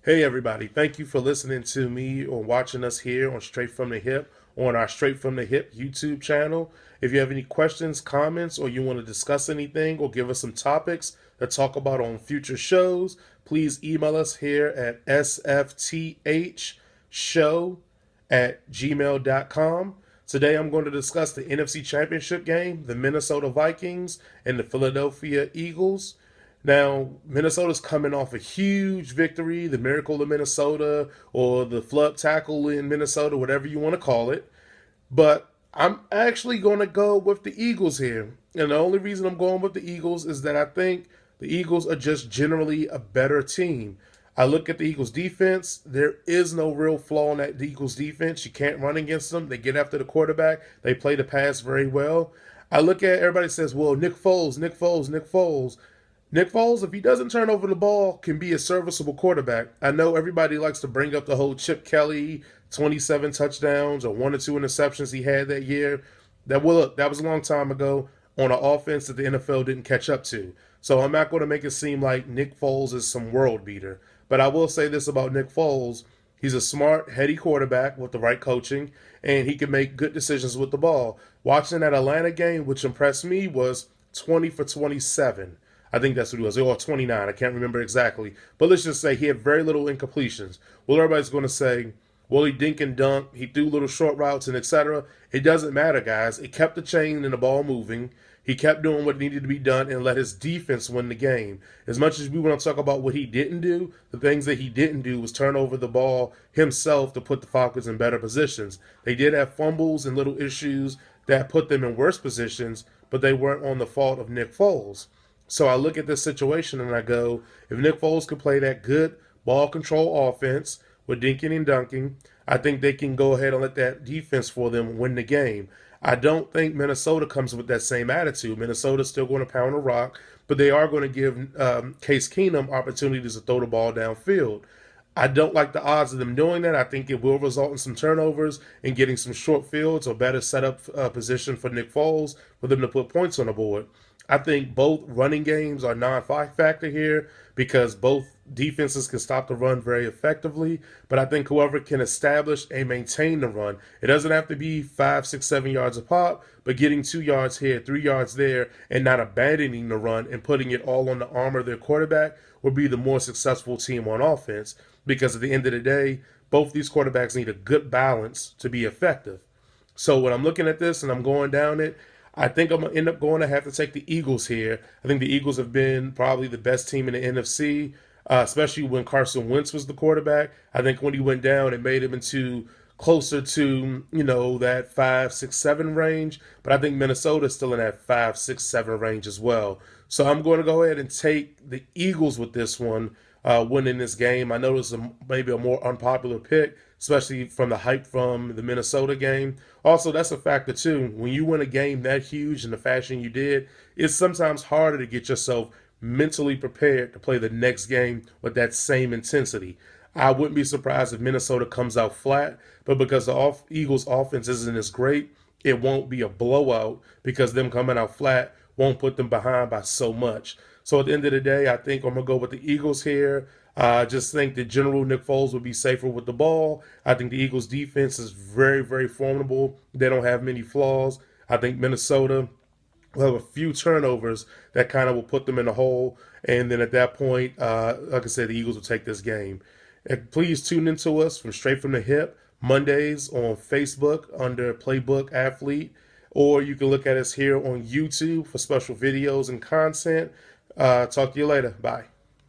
Hey everybody, thank you for listening to me or watching us here on Straight from the Hip on our Straight from the Hip YouTube channel. If you have any questions, comments, or you want to discuss anything or give us some topics to talk about on future shows, please email us here at sfthshow@gmail.com. Today I'm going to discuss the NFC Championship game, the Minnesota Vikings and the Philadelphia Eagles. Now, Minnesota's coming off a huge victory, the miracle of Minnesota, or the flub tackle in Minnesota, whatever you want to call it. But I'm actually going to go with the Eagles here. And the only reason I'm going with the Eagles is that I think the Eagles are just generally a better team. I look at the Eagles defense. There is no real flaw in that Eagles defense. You can't run against them. They get after the quarterback. They play the pass very well. I look at everybody says, well, Nick Foles, Nick Foles, Nick Foles. Nick Foles, if he doesn't turn over the ball, can be a serviceable quarterback. I know everybody likes to bring up the whole Chip Kelly 27 touchdowns or 1 or 2 interceptions he had that year. That was a long time ago on an offense that the NFL didn't catch up to. So I'm not going to make it seem like Nick Foles is some world beater. But I will say this about Nick Foles. He's a smart, heady quarterback with the right coaching, and he can make good decisions with the ball. Watching that Atlanta game, which impressed me, was 20 for 27. I think that's what he was. Or 29. I can't remember exactly. But let's just say he had very little incompletions. Well, everybody's going to say, well, he dink and dunk. He threw little short routes and etc. It doesn't matter, guys. It kept the chain and the ball moving. He kept doing what needed to be done and let his defense win the game. As much as we want to talk about what he didn't do, the things that he didn't do was turn over the ball himself to put the Falcons in better positions. They did have fumbles and little issues that put them in worse positions, but they weren't on the fault of Nick Foles. So I look at this situation and I go, if Nick Foles could play that good ball control offense with dinking and dunking, I think they can go ahead and let that defense for them win the game. I don't think Minnesota comes with that same attitude. Minnesota's still going to pound the rock, but they are going to give Case Keenum opportunities to throw the ball downfield. I don't like the odds of them doing that. I think it will result in some turnovers and getting some short fields or better setup position for Nick Foles for them to put points on the board. I think both running games are non-factor here because both defenses can stop the run very effectively. But I think whoever can establish and maintain the run, it doesn't have to be 5, 6, 7 yards a pop, but getting 2 yards here, 3 yards there, and not abandoning the run and putting it all on the arm of their quarterback will be the more successful team on offense. Because at the end of the day, both these quarterbacks need a good balance to be effective. So when I'm looking at this and I'm going down it, I think I'm going to end up going to have to take the Eagles here. I think the Eagles have been probably the best team in the NFC, especially when Carson Wentz was the quarterback. I think when he went down, it made him into closer to, that 5, 6, 7 range. But I think Minnesota's still in that 5, 6, 7 range as well. So I'm going to go ahead and take the Eagles with this one, winning this game. I know it's maybe a more unpopular pick, especially from the hype from the Minnesota game. Also, that's a factor too. When you win a game that huge in the fashion you did, it's sometimes harder to get yourself mentally prepared to play the next game with that same intensity. I wouldn't be surprised if Minnesota comes out flat, but because the Eagles' offense isn't as great, it won't be a blowout because them coming out flat won't put them behind by so much. So at the end of the day, I think I'm going to go with the Eagles here. I just think that General Nick Foles will be safer with the ball. I think the Eagles' defense is very, very formidable. They don't have many flaws. I think Minnesota will have a few turnovers that kind of will put them in the hole. And then at that point, like I said, the Eagles will take this game. And please tune into us from Straight from the Hip Mondays on Facebook under Playbook Athlete. Or you can look at us here on YouTube for special videos and content. Talk to you later. Bye.